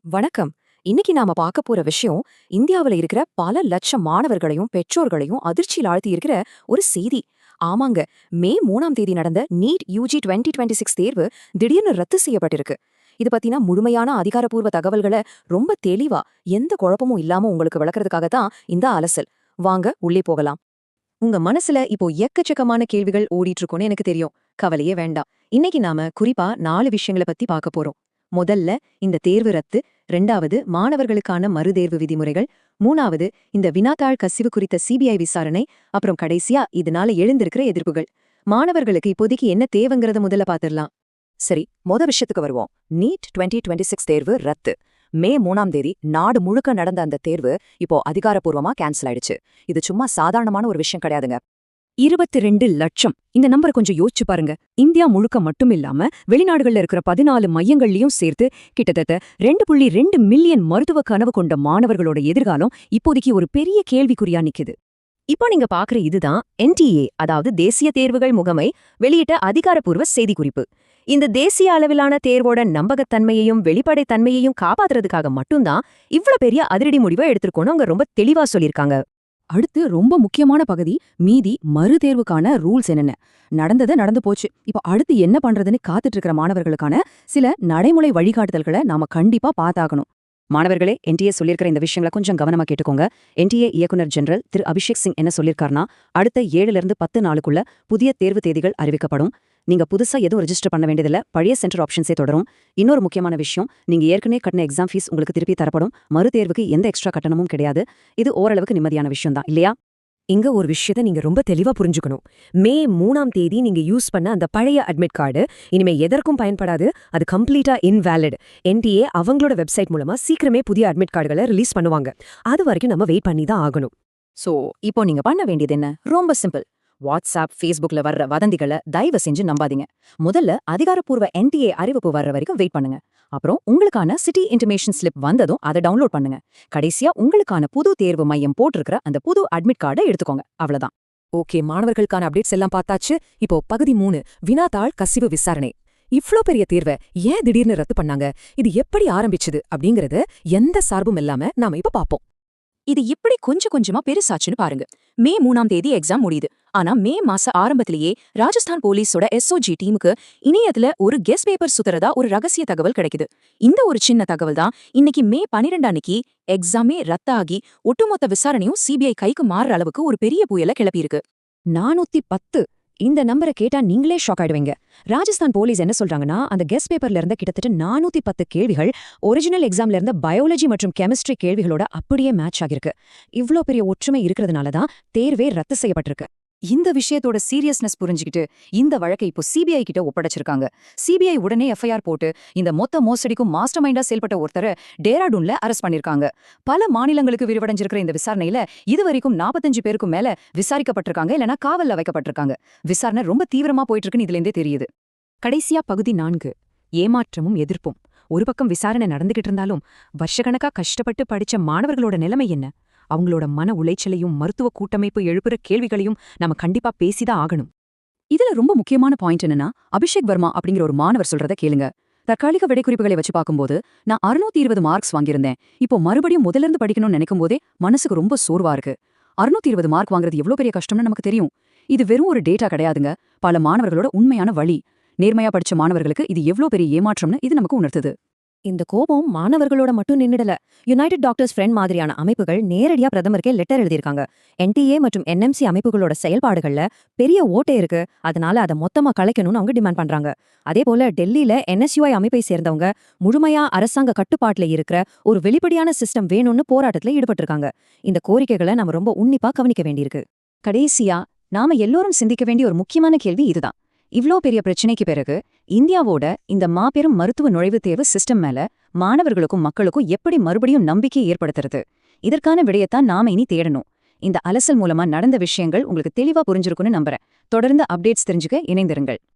வணக்கம். இன்னைக்கு நாம பார்க்க போற விஷயம் இந்தியாவுல இருக்கிற பல லட்சம் மாணவர்களையும் பெற்றோர்களையும் அதிர்ச்சியில் ஆழ்த்தி இருக்கிற ஒரு செய்தி. ஆமாங்க, மே 3ஆம் தேதி நடந்த நீட் யூஜி 2026 தேர்வு திடீர்னு ரத்து செய்யப்பட்டிருக்கு. இது பத்தின முழுமையான அதிகாரப்பூர்வ தகவல்களை ரொம்ப தெளிவா எந்த குழப்பமும் இல்லாம உங்களுக்கு விளக்குறதுக்காக தான் இந்த அலசல். வாங்க உள்ளே போகலாம். உங்க மனசுல இப்போ எக்கச்சக்கமான கேள்விகள் ஓடிட்டு இருக்கும்னு எனக்கு தெரியும். கவலையே வேண்டாம். இன்னைக்கு நாம குறிப்பா 4 விஷயங்களை பத்தி பார்க்க போறோம். முதல்ல இந்த தேர்வு ரத்து, 2வது மாணவர்களுக்கான மறுதேர்வு விதிமுறைகள், 3வது இந்த வினாத்தாள் கசிவு குறித்த சிபிஐ விசாரணை, அப்புறம் கடைசியா இதனால எழுந்திருக்கிற எதிர்ப்புகள். மாணவர்களுக்கு இப்போதைக்கு என்ன தேவைங்கிறத முதல்ல பாத்திரலாம். சரி, விஷயத்துக்கு வருவோம். நீட் 2026 தேர்வு ரத்து. மே 3ஆம் தேதி நாடு முழுக்க நடந்த அந்த தேர்வு இப்போ அதிகாரப்பூர்வமா கேன்சல் ஆயிடுச்சு. இது சும்மா சாதாரணமான ஒரு விஷயம் கிடையாதுங்க. 22 லட்சம். இந்த நம்பரை கொஞ்சம் யோசிச்சு பாருங்க. இந்தியா முழுக்க மட்டும் இல்லாம வெளிநாடுகள்ல இருக்கிற 14 மையங்கள்லயும் சேர்த்து கிட்டத்தட்ட 2.2 மில்லியன் மருத்துவ கனவு கொண்ட மாணவர்களோட எதிர்காலம் இப்போதைக்கு ஒரு பெரிய கேள்விக்குறியா நிக்குது. இப்போ நீங்க பாக்குற இதுதான் என்டிஏ, அதாவது தேசிய தேர்வுகள் முகமை வெளியிட்ட அதிகாரப்பூர்வ செய்திக்குறிப்பு. இந்த தேசிய அளவிலான தேர்வோட நம்பகத்தன்மையையும் வெளிப்படைத்தன்மையையும் காப்பாத்துறதுக்காக மட்டும்தான் இவ்ளோ பெரிய அதிரடி முடிவை எடுத்திருக்கோன்னு அவங்க ரொம்ப தெளிவா சொல்லியிருக்காங்க. அடுத்து ரொம்ப முக்கியமான பகுதி மீதி மறுதேர்வுக்கான ரூல்ஸ் என்னென்ன. நடந்தது நடந்து போச்சு. இப்போ அடுத்து என்ன பண்றதுன்னு காத்துட்டு இருக்கிற மாணவர்களுக்கான சில நடைமுறை வழிகாட்டுதல்களை நாம கண்டிப்பா பார்த்தாகணும். மாணவர்களே, என்டிஏ சொல்லியிருக்கிற இந்த விஷயங்களை கொஞ்சம் கவனமா கேட்டுக்கோங்க. என்டிஏ இயக்குனர் ஜெனரல் திரு அபிஷேக் சிங் என்ன சொல்லியிருக்காருன்னா, அடுத்த 7லிருந்து 10 நாளுக்குள்ள புதிய தேர்வு தேதிகள் அறிவிக்கப்படும். நீங்க புதுசா எதுவும் ரெஜிஸ்டர் பண்ண வேண்டியதில்ல, பழைய சென்டர் ஆப்ஷன்ஸே தொடரும். இன்னொரு முக்கியமான விஷயம், நீங்க ஏற்கனவே கட்டின எக்ஸாம் ஃபீஸ் உங்களுக்கு திருப்பி தரப்படும். மறுதேர்வுக்கு எந்த எக்ஸ்ட்ரா கட்டணமும் கிடையாது. இது ஓரளவுக்கு நிம்மதியான விஷயம் தான், இல்லையா? இங்க ஒரு விஷயத்த நீங்க ரொம்ப தெளிவா புரிஞ்சுக்கணும். மே 3ஆம் தேதி நீங்க யூஸ் பண்ண அந்த பழைய அட்மிட் கார்டு இனிமே எதற்கும் பயன்படாது. அது கம்ப்ளீட்டா இன்வேலிட். என்டிஏ அவங்களோட வெப்சைட் மூலமா சீக்கிரமே புதிய அட்மிட் கார்டுகளை ரிலீஸ் பண்ணுவாங்க. அது வரைக்கும் நம்ம வெயிட் பண்ணி தான் ஆகணும். சோ இப்போ நீங்க பண்ண வேண்டியது என்ன? ரொம்ப சிம்பிள். வாட்ஸ்அப், ஃபேஸ்புக்ல வர்ற வதந்திகளை தயவு செஞ்சு நம்பாதீங்க. முதல்ல அதிகாரப்பூர்வ என்டிஏ அறிவிப்பு வர்ற வரைக்கும் வெயிட் பண்ணுங்க. அப்புறம் உங்களுக்கான சிட்டி இன்டிமேஷன் ஸ்லிப் வந்ததும் அதை டவுன்லோட் பண்ணுங்க. கடைசியா உங்களுக்கான புது தேர்வு மையம் போட்டிருக்கிற அந்த புது அட்மிட் கார்டை எடுத்துக்கோங்க. அவ்வளவுதான். ஓகே, மாணவர்களுக்கான அப்டேட்ஸ் எல்லாம் பார்த்தாச்சு. இப்போ பகுதி 3, வினாத்தாள் கசிவு விசாரணை. இவ்ளோ பெரிய தேர்வை ஏன் திடீர்னு ரத்து பண்ணாங்க, இது எப்படி ஆரம்பிச்சது அப்படிங்கறது எந்த சார்பும் இல்லாம நாம இப்ப பாப்போம். இது இப்படி கொஞ்சம் கொஞ்சமா பெருசாச்சுன்னு பாருங்க. மே 3ஆம் தேதி எக்ஸாம் முடியுது. ஆனா மே மாச ஆரம்பத்திலேயே ராஜஸ்தான் போலீஸோட எஸ்ஓஜி டீமுக்கு இணையத்துல ஒரு கெஸ் பேப்பர் சுத்துறதா ஒரு ரகசிய தகவல் கிடைக்குது. இந்த ஒரு சின்ன தகவல் தான் இன்னைக்கு மே 12 அன்னைக்கு எக்ஸாமே ரத்தாகி ஒட்டுமொத்த விசாரணையும் சிபிஐ கைக்கு மாறுற அளவுக்கு ஒரு பெரிய புயலை கிளப்பியிருக்கு. 410. இந்த நம்பரை கேட்டா நீங்களே ஷாக் ஆயிடுவீங்க. ராஜஸ்தான் போலீஸ் என்ன சொல்றாங்கன்னா, அந்த கெஸ்ட் பேப்பர்ல இருந்த கிட்டத்தட்ட 410 கேள்விகள் ஒரிஜினல் எக்ஸாம்ல இருந்த பயாலஜி மற்றும் கெமிஸ்ட்ரி கேள்விகளோட அப்படியே மேட்ச் ஆகிருக்கு. இவ்ளோ பெரிய ஒற்றுமை இருக்கிறதுனால தான் தேர்வே ரத்து செய்யப்பட்டிருக்கு. இந்த விஷயத்தோட சீரியஸ்னஸ் புரிஞ்சுக்கிட்டு இந்த வழக்கை இப்போ சிபிஐ கிட்ட ஒப்படைச்சிருக்காங்க. சிபிஐ உடனே எஃப்ஐஆர் போட்டு இந்த மொத்த மோசடிக்கும் மாஸ்டர் மைண்டா செயல்பட்ட ஒருத்தரை டேராடூன்ல அரெஸ்ட் பண்ணிருக்காங்க. பல மாநிலங்களுக்கு விரிவடைஞ்சிருக்கிற இந்த விசாரணையில இதுவரைக்கும் 45 பேருக்கும் மேல விசாரிக்கப்பட்டிருக்காங்க, இல்லனா காவல்ல வைக்கப்பட்டிருக்காங்க. விசாரணை ரொம்ப தீவிரமா போயிட்டு இருக்குன்னு இதுல இருந்தே தெரியுது. கடைசியா பகுதி 4, ஏமாற்றமும் எதிர்ப்பும். ஒரு பக்கம் விசாரணை நடந்துகிட்டு இருந்தாலும் வருஷக்கணக்கா கஷ்டப்பட்டு படிச்ச மாணவர்களோட நிலைமை என்ன? அவங்களோட மன உளைச்சலையும் மருத்துவ கூட்டமைப்பு எழுப்புற கேள்விகளையும் நாம கண்டிப்பா பேசிதான் ஆகணும். இதுல ரொம்ப முக்கியமான பாயிண்ட் என்னன்னா, அபிஷேக் வர்மா அப்படிங்கிற ஒரு மாணவர் சொல்றத கேளுங்க. தற்காலிக விடைக்குறிப்புகளை வச்சு பார்க்கும்போது நான் 620 மார்க்ஸ் வாங்கியிருந்தேன். இப்போ மறுபடியும் முதல்ல இருந்து படிக்கணும்னு நினைக்கும் போதே மனசுக்கு ரொம்ப சோர்வா இருக்கு. 620 மார்க் வாங்குறது எவ்வளவு பெரிய கஷ்டம்னு நமக்கு தெரியும். இது வெறும் ஒரு டேட்டா கிடையாதுங்க, பல மாணவர்களோட உண்மையான வழி. நேர்மையா படிச்ச மாணவர்களுக்கு இது எவ்வளவு பெரிய ஏமாற்றம்னு இது நமக்கு உணர்த்துது. இந்த கோபம் மாணவர்களோட மட்டும் நின்னுடல. யுனைடெட் டாக்டர்ஸ் ஃப்ரெண்ட் மாதிரியான அமைப்புகள் நேரடியா பிரதமருக்கே லெட்டர் எழுதியிருக்காங்க. என்டிஏ மற்றும் என்எம்சி அமைப்புகளோட செயல்பாடுகள்ல பெரிய ஓட்டை இருக்கு, அதனால அதை மொத்தமா கலைக்கணும்னு அவங்க டிமாண்ட் பண்றாங்க. அதே போல டெல்லியில என்எஸ்யூஐ அமைப்பை சேர்ந்தவங்க முழுமையா அரசாங்க கட்டுப்பாட்டுல இருக்கிற ஒரு வெளிப்படையான சிஸ்டம் வேணும்னு போராட்டத்துல ஈடுபட்டிருக்காங்க. இந்த கோரிக்கைகளை நம்ம ரொம்ப உன்னிப்பா கவனிக்க வேண்டியிருக்கு. கடைசியா நாம எல்லோரும் சிந்திக்க வேண்டிய ஒரு முக்கியமான கேள்வி இதுதான். இவ்ளோ பெரிய பிரச்சனைக்கு பிறகு இந்தியாவோட இந்த மாபெரும் மருத்துவ நுழைவுத் தேர்வு சிஸ்டம் மேல மாணவர்களுக்கும் மக்களுக்கும் எப்படி மறுபடியும் நம்பிக்கை ஏற்படுத்துறது? இதற்கான விடயத்தான் நாம இனி தேடணும். இந்த அலசல் மூலமா நடந்த விஷயங்கள் உங்களுக்கு தெளிவா புரிஞ்சிருக்குன்னு நம்புறேன். தொடர்ந்து அப்டேட்ஸ் தெரிஞ்சுக்க இணைந்திருங்கள்.